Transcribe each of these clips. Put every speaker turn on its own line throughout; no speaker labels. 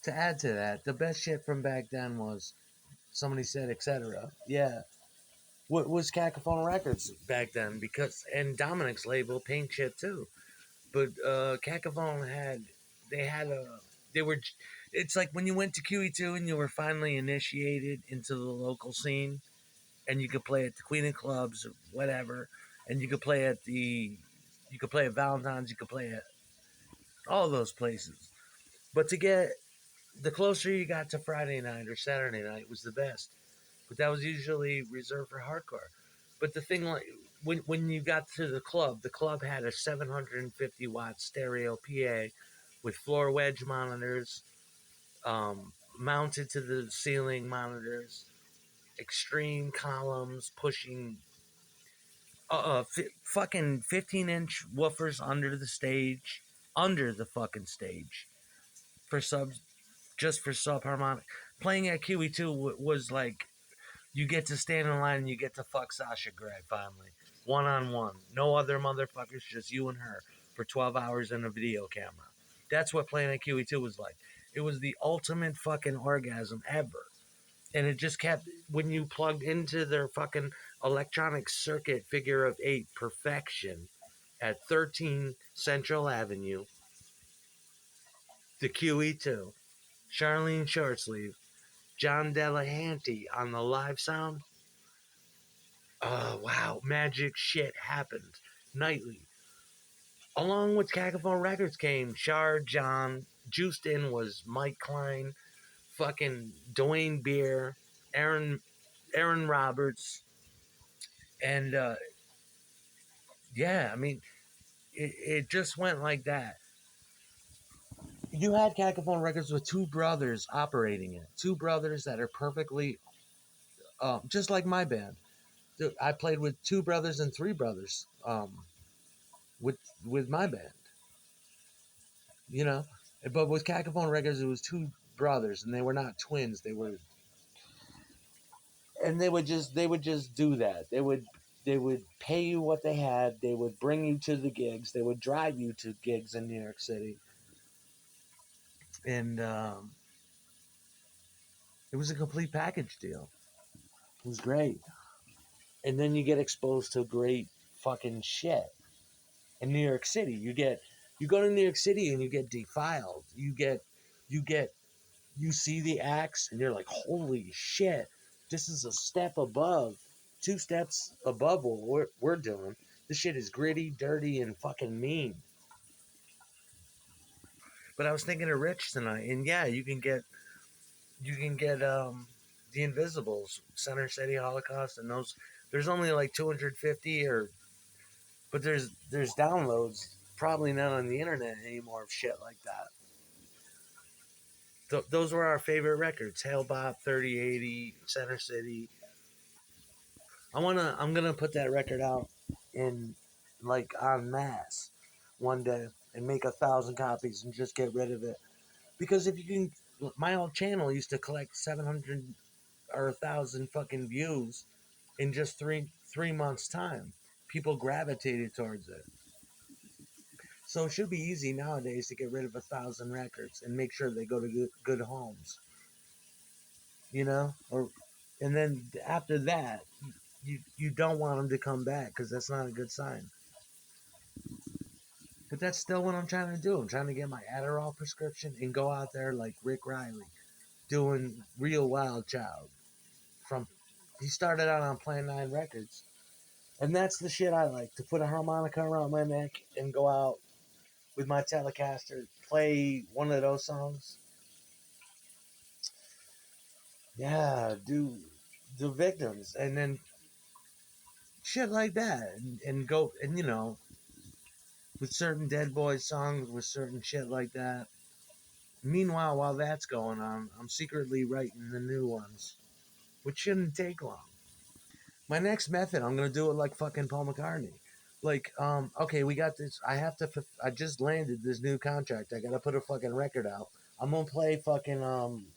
to add to that, the best shit from back then was somebody said, etc. Yeah. What was Cacophone Records back then? Because and Dominic's label, Pink Shit too. But Cacophone had they had a they were. It's like when you went to QE2 and you were finally initiated into the local scene, and you could play at the Queen of Clubs or whatever, and you could play at Valentine's, you could play at all those places. But to get the closer you got to Friday night or Saturday night was the best. But that was usually reserved for hardcore. But the thing, like when you got to the club had a 750-watt stereo PA with floor wedge monitors, mounted to the ceiling monitors, extreme columns pushing fucking 15-inch woofers under the fucking stage for subs, just for subharmonic. Playing at QE2 was like you get to stand in line and you get to fuck Sasha Grey finally. One on one. No other motherfuckers, just you and her for 12 hours in a video camera. That's what playing at QE2 was like. It was the ultimate fucking orgasm ever. And it just kept, when you plugged into their fucking electronic circuit figure of eight perfection at 13 Central Avenue, the QE2, Charlene Shortsleeve, John Delahanty on the live sound. Oh, wow. Magic shit happened nightly. Along with Cacophone Records came Shard John. Juiced in was Mike Klein, fucking Dwayne Beer, Aaron Roberts. And yeah, I mean, it just went like that. You had Cacophone Records with two brothers operating it. Two brothers that are perfectly, just like my band. I played with two brothers and three brothers with my band. You know, but with Cacophone Records, it was two brothers, and they were not twins. They would just do that. They would pay you what they had. They would bring you to the gigs. They would drive you to gigs in New York City, and it was a complete package deal. It was great, and then you get exposed to great fucking shit in New York City. You go to New York City and you get defiled. You get you see the acts and you're like, holy shit, this is a step above, two steps above what we're doing. This shit is gritty, dirty, and fucking mean. But I was thinking of Rich tonight, and yeah, you can get the Invisibles, Center City Holocaust, and those. There's only like 250 but there's downloads, probably not on the internet anymore of shit like that. Those were our favorite records: Hail Bop, 3080, Center City. I'm gonna put that record out in like en masse one day and make 1,000 copies and just get rid of it. Because if you can, my old channel used to collect 700 or 1,000 fucking views in just three months time. People gravitated towards it. So it should be easy nowadays to get rid of 1,000 records and make sure they go to good homes. You know, or and then after that, you don't want them to come back because that's not a good sign. But that's still what I'm trying to do. I'm trying to get my Adderall prescription and go out there like Rick Riley, doing Real Wild Child. From he started out on Plan 9 Records, and that's the shit I like, to put a harmonica around my neck and go out with my Telecaster, play one of those songs. Yeah, do the Victims, and then shit like that, and go and with certain Dead Boys songs, with certain shit like that. Meanwhile, while that's going on, I'm secretly writing the new ones, which shouldn't take long. My next method, I'm gonna do it like fucking Paul McCartney. Like, okay, we got this. I just landed this new contract. I gotta put a fucking record out. I'm gonna play fucking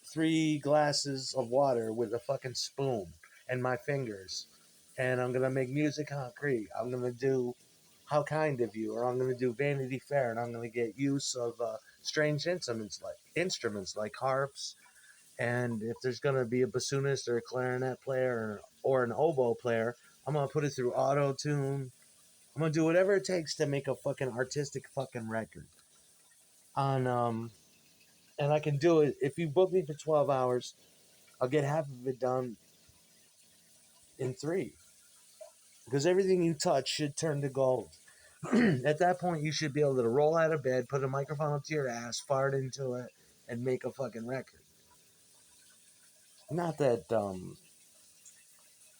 3 glasses of water with a fucking spoon and my fingers, and I'm gonna make music concrete. I'm gonna do How Kind of You, or I'm gonna do Vanity Fair, and I'm gonna get use of strange instruments instruments like harps, and if there's gonna be a bassoonist or a clarinet player or an oboe player, I'm gonna put it through auto tune. I'm gonna do whatever it takes to make a fucking artistic fucking record. On and I can do it if you book me for 12 hours. I'll get half of it done in three because everything you touch should turn to gold. At that point, you should be able to roll out of bed, put a microphone up to your ass, fart into it, and make a fucking record. Not that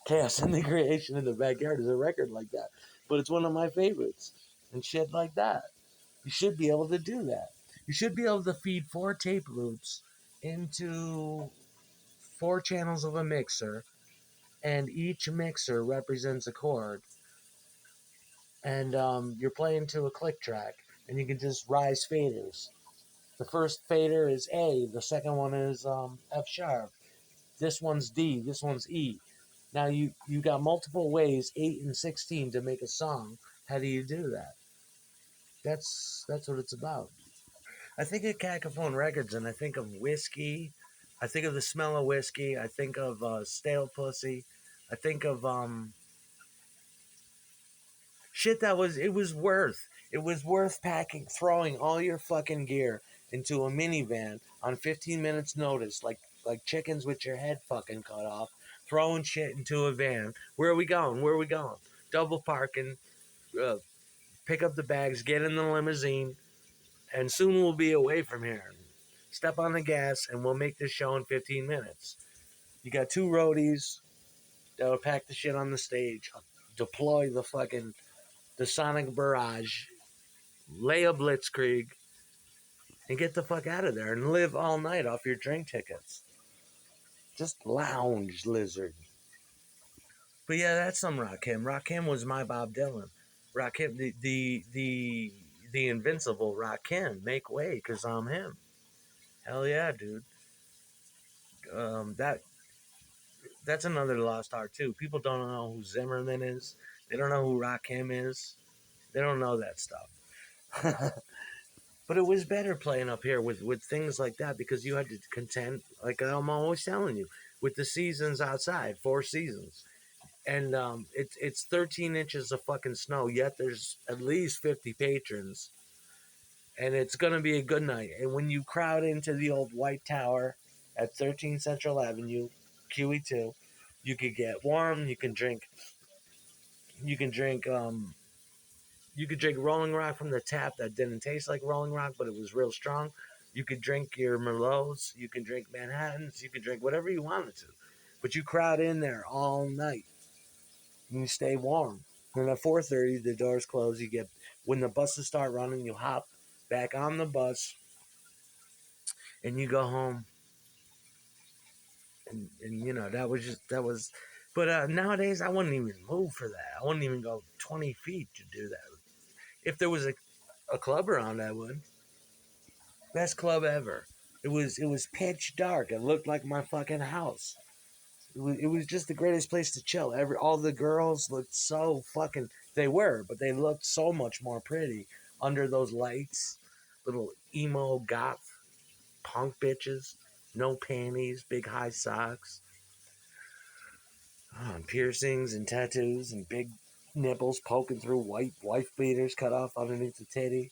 Chaos and the Creation in the Backyard is a record like that, but it's one of my favorites and shit like that. You should be able to do that. You should be able to feed four tape loops into four channels of a mixer, and each mixer represents a chord, and you're playing to a click track, and you can just rise faders. The first fader is A, the second one is F sharp, this one's D, this one's E. Now you got multiple ways, 8 and 16, to make a song. How do you do that? That's what it's about. I think of Cacophone Records and I think of whiskey. I think of the smell of whiskey. I think of stale pussy. I think of shit that was it was worth packing, throwing all your fucking gear into a minivan on 15 minutes notice, like chickens with your head fucking cut off, throwing shit into a van. Where are we going? Where are we going? Double parking, uh, pick up the bags, get in the limousine, and soon we'll be away from here. Step on the gas, and we'll make this show in 15 minutes. You got two roadies that'll pack the shit on the stage, deploy the sonic barrage, lay a blitzkrieg, and get the fuck out of there and live all night off your drink tickets. Just lounge, lizard. But yeah, that's some Rakim. Rakim was my Bob Dylan. Rakim, the invincible Rakim. Make way, cause I'm him. Hell yeah, dude. That that's another lost art too. People don't know who Zimmerman is. They don't know who Rakim is. They don't know that stuff. But it was better playing up here with things like that because you had to contend, like I'm always telling you, with the seasons outside, 4 seasons. And it's 13 inches of fucking snow, yet there's at least 50 patrons. And it's going to be a good night. And when you crowd into the old White Tower at 13 Central Avenue, QE2, you could get warm, you can drink you could drink Rolling Rock from the tap that didn't taste like Rolling Rock, but it was real strong. You could drink your Merlots. You can drink Manhattans. You can drink whatever you wanted to. But you crowd in there all night and you stay warm. And at 4:30, the doors close. You get when the buses start running, you hop back on the bus and you go home. And you know that was. But nowadays, I wouldn't even move for that. I wouldn't even go 20 feet to do that. If there was a club around, I would. Best club ever. It was pitch dark. It looked like my fucking house. It was just the greatest place to chill. All the girls looked so fucking. They were, but they looked so much more pretty under those lights. Little emo goth punk bitches, no panties, big high socks, and piercings and tattoos and big nipples poking through white wife beaters cut off underneath the titty,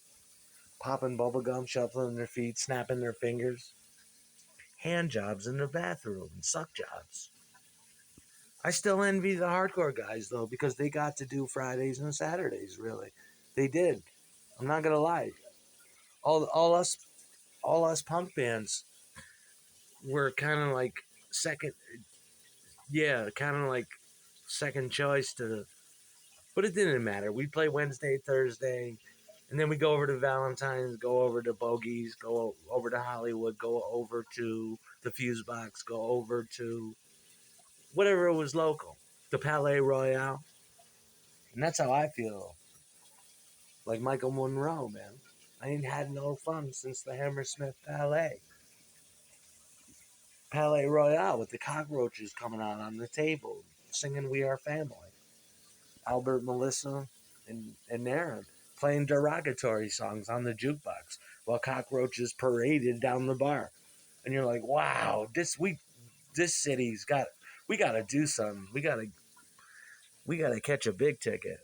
popping bubblegum, shuffling their feet, snapping their fingers. Hand jobs in the bathroom and suck jobs. I still envy the hardcore guys though because they got to do Fridays and Saturdays. Really, they did. I'm not gonna lie. All us punk bands were kind of like second. Yeah, kind of like second choice to. But it didn't matter. We play Wednesday, Thursday, and then we go over to Valentine's, go over to Bogies, go over to Hollywood, go over to the Fuse Box, go over to whatever was local, the Palais Royale. And that's how I feel. Like Michael Monroe, man. I ain't had no fun since the Hammersmith Palais. Palais Royale with the cockroaches coming out on the table, singing We Are Family. Albert, Melissa, and Aaron playing derogatory songs on the jukebox. while cockroaches paraded down the bar. And you're like, wow, this city's we got to do something. We got to catch a big ticket.